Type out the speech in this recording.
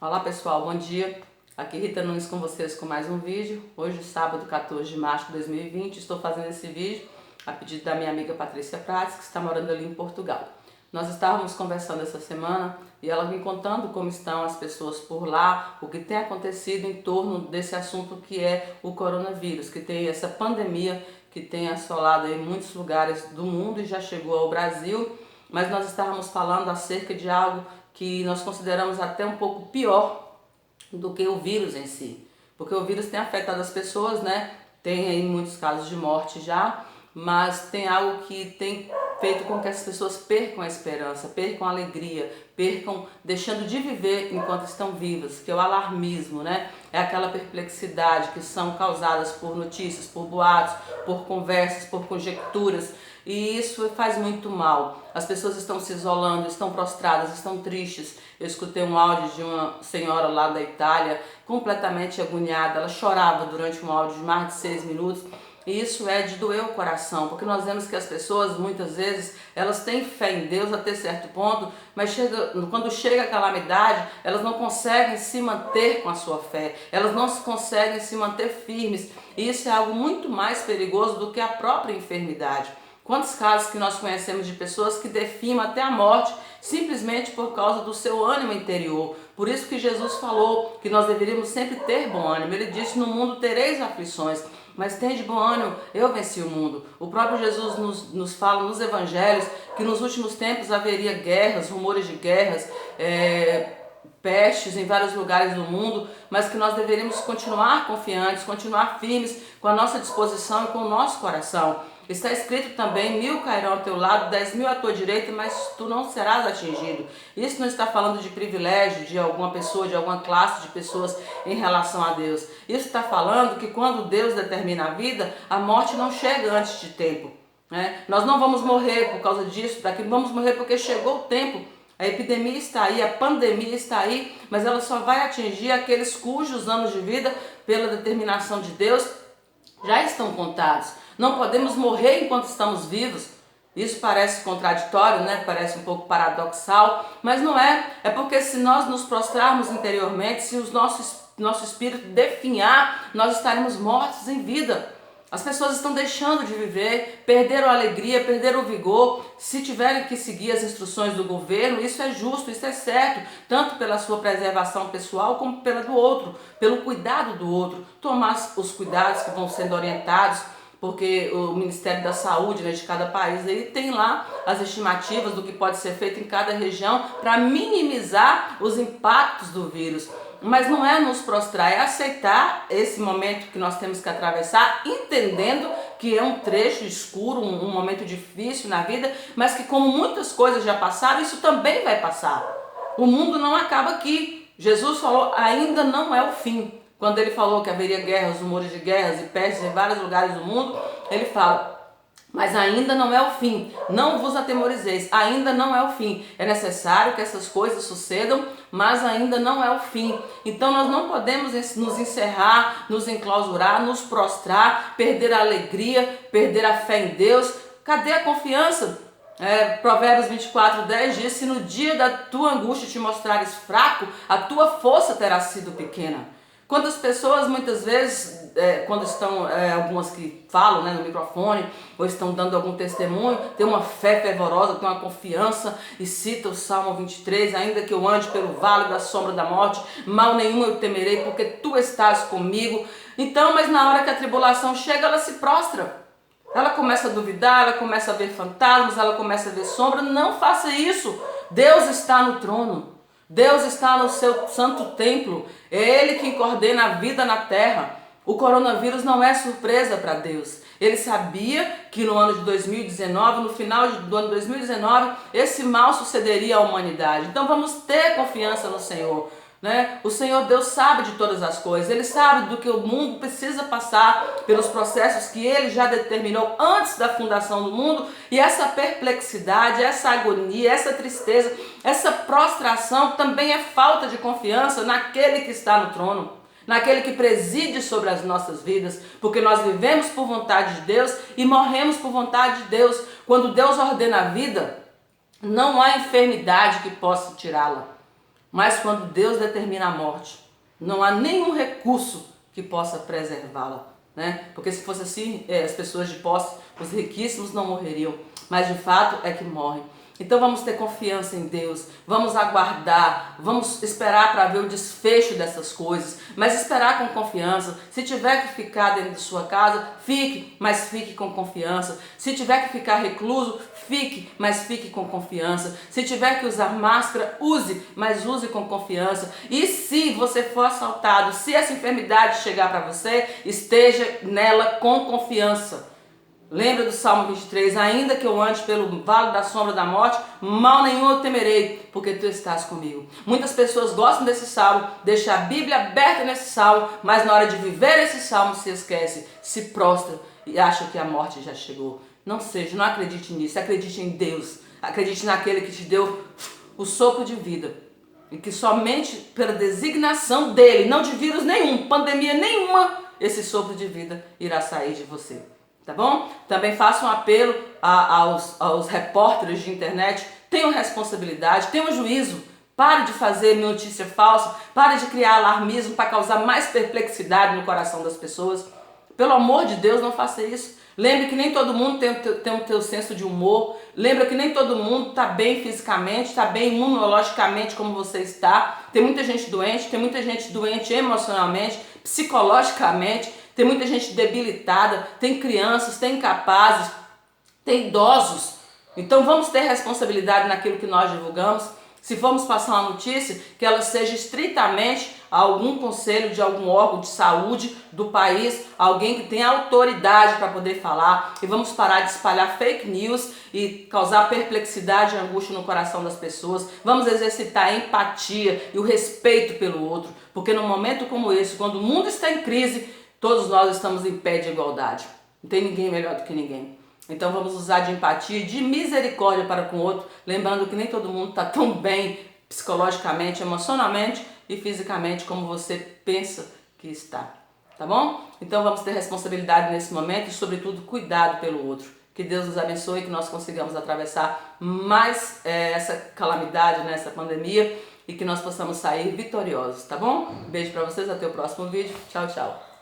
Olá pessoal, bom dia. Aqui Rita Nunes com vocês com mais um vídeo. Hoje, sábado 14 de março de 2020, estou fazendo esse vídeo a pedido da minha amiga Patrícia Prates, que está morando ali em Portugal. Nós estávamos conversando essa semana e ela me contando como estão as pessoas por lá, o que tem acontecido em torno desse assunto que é o coronavírus, que tem essa pandemia que tem assolado em muitos lugares do mundo e já chegou ao Brasil, mas nós estávamos falando acerca de algo que nós consideramos até um pouco pior do que o vírus em si. Porque o vírus tem afetado as pessoas, né? Tem aí muitos casos de morte já, mas tem algo que tem feito com que as pessoas percam a esperança, percam a alegria, percam deixando de viver enquanto estão vivas, que é o alarmismo, né? É aquela perplexidade que são causadas por notícias, por boatos, por conversas, por conjecturas. E isso faz muito mal. As pessoas estão se isolando, estão prostradas, estão tristes. Eu escutei um áudio de uma senhora lá da Itália, completamente agoniada. Ela chorava durante um áudio de mais de 6 minutos. E isso é de doer o coração, porque nós vemos que as pessoas, muitas vezes, elas têm fé em Deus até certo ponto, mas quando chega a calamidade, elas não conseguem se manter com a sua fé, elas não conseguem se manter firmes. E isso é algo muito mais perigoso do que a própria enfermidade. Quantos casos que nós conhecemos de pessoas que definham até a morte simplesmente por causa do seu ânimo interior. Por isso que Jesus falou que nós deveríamos sempre ter bom ânimo. Ele disse: no mundo tereis aflições, mas tende bom ânimo, eu venci o mundo. O próprio Jesus nos fala nos evangelhos que nos últimos tempos haveria guerras, rumores de guerras, pestes em vários lugares do mundo, mas que nós deveríamos continuar confiantes, continuar firmes com a nossa disposição e com o nosso coração. Está escrito também: 1000 cairão ao teu lado, 10.000 à tua direita, mas tu não serás atingido. Isso não está falando de privilégio de alguma pessoa, de alguma classe de pessoas em relação a Deus. Isso está falando que quando Deus determina a vida, a morte não chega antes de tempo, né? Nós não vamos morrer por causa disso, daquilo, vamos morrer porque chegou o tempo. A epidemia está aí, a pandemia está aí, mas ela só vai atingir aqueles cujos anos de vida, pela determinação de Deus, já estão contados. Não podemos morrer enquanto estamos vivos. Isso parece contraditório, né? Parece um pouco paradoxal, mas não é. É porque se nós nos prostrarmos interiormente, se o nosso espírito definhar, nós estaremos mortos em vida. As pessoas estão deixando de viver, perderam a alegria, perderam o vigor. Se tiverem que seguir as instruções do governo, isso é justo, isso é certo, tanto pela sua preservação pessoal como pela do outro, pelo cuidado do outro. Tomar os cuidados que vão sendo orientados, porque o Ministério da Saúde, né, de cada país aí tem lá as estimativas do que pode ser feito em cada região para minimizar os impactos do vírus. Mas não é nos prostrar, é aceitar esse momento que nós temos que atravessar, entendendo que é um trecho escuro, um momento difícil na vida, mas que, como muitas coisas já passaram, isso também vai passar. O mundo não acaba aqui. Jesus falou: ainda não é o fim. Quando ele falou que haveria guerras, rumores de guerras e pestes em vários lugares do mundo, ele fala: mas ainda não é o fim, não vos atemorizeis, ainda não é o fim. É necessário que essas coisas sucedam, mas ainda não é o fim. Então nós não podemos nos encerrar, nos enclausurar, nos prostrar, perder a alegria, perder a fé em Deus. Cadê a confiança? Provérbios 24:10 diz: se no dia da tua angústia te mostrares fraco, a tua força terá sido pequena. Quantas pessoas muitas vezes, quando estão, algumas que falam, né, no microfone, ou estão dando algum testemunho, tem uma fé fervorosa, tem uma confiança e cita o Salmo 23, ainda que eu ande pelo vale da sombra da morte, mal nenhum eu temerei, porque tu estás comigo. Então, mas na hora que a tribulação chega, ela se prostra. Ela começa a duvidar, ela começa a ver fantasmas, ela começa a ver sombra. Não faça isso. Deus está no trono. Deus está no seu santo templo. É Ele quem coordena a vida na terra. O coronavírus não é surpresa para Deus. Ele sabia que no ano de 2019, no final do ano 2019, esse mal sucederia à humanidade. Então vamos ter confiança no Senhor. Né? O Senhor Deus sabe de todas as coisas, Ele sabe do que o mundo precisa passar, pelos processos que Ele já determinou antes da fundação do mundo, e essa perplexidade, essa agonia, essa tristeza, essa prostração também é falta de confiança naquele que está no trono, naquele que preside sobre as nossas vidas, porque nós vivemos por vontade de Deus e morremos por vontade de Deus. Quando Deus ordena a vida, não há enfermidade que possa tirá-la. Mas quando Deus determina a morte, não há nenhum recurso que possa preservá-la, né? Porque se fosse assim, as pessoas de posse, os riquíssimos não morreriam, mas de fato é que morrem. Então vamos ter confiança em Deus, vamos aguardar, vamos esperar para ver o desfecho dessas coisas, mas esperar com confiança. Se tiver que ficar dentro de sua casa, fique, mas fique com confiança. Se tiver que ficar recluso, fique, mas fique com confiança. Se tiver que usar máscara, use, mas use com confiança. E se você for assaltado, se essa enfermidade chegar para você, esteja nela com confiança. Lembra do Salmo 23, ainda que eu ande pelo vale da sombra da morte, mal nenhum eu temerei, porque tu estás comigo. Muitas pessoas gostam desse salmo, deixam a Bíblia aberta nesse salmo, mas na hora de viver esse salmo se esquece, se prostra e acha que a morte já chegou. Não seja, não acredite nisso, acredite em Deus, acredite naquele que te deu o sopro de vida. E que somente pela designação dele, não de vírus nenhum, pandemia nenhuma, esse sopro de vida irá sair de você. Tá bom? Também faço um apelo aos repórteres de internet. Tenham responsabilidade, tenham juízo. Pare de fazer notícia falsa. Pare de criar alarmismo para causar mais perplexidade no coração das pessoas. Pelo amor de Deus, não faça isso. Lembre que nem todo mundo tem o teu senso de humor. Lembra que nem todo mundo está bem fisicamente, está bem imunologicamente como você está. Tem muita gente doente emocionalmente, psicologicamente. Tem muita gente debilitada, tem crianças, tem incapazes, tem idosos. Então vamos ter responsabilidade naquilo que nós divulgamos. Se formos passar uma notícia, que ela seja estritamente a algum conselho de algum órgão de saúde do país, alguém que tenha autoridade para poder falar. E vamos parar de espalhar fake news e causar perplexidade e angústia no coração das pessoas. Vamos exercitar a empatia e o respeito pelo outro. Porque num momento como esse, quando o mundo está em crise, todos nós estamos em pé de igualdade. Não tem ninguém melhor do que ninguém. Então vamos usar de empatia e de misericórdia para com o outro, lembrando que nem todo mundo está tão bem psicologicamente, emocionalmente e fisicamente como você pensa que está. Tá bom? Então vamos ter responsabilidade nesse momento e, sobretudo, cuidado pelo outro. Que Deus nos abençoe e que nós consigamos atravessar mais essa calamidade, essa pandemia, e que nós possamos sair vitoriosos, tá bom? Beijo para vocês, até o próximo vídeo. Tchau, tchau.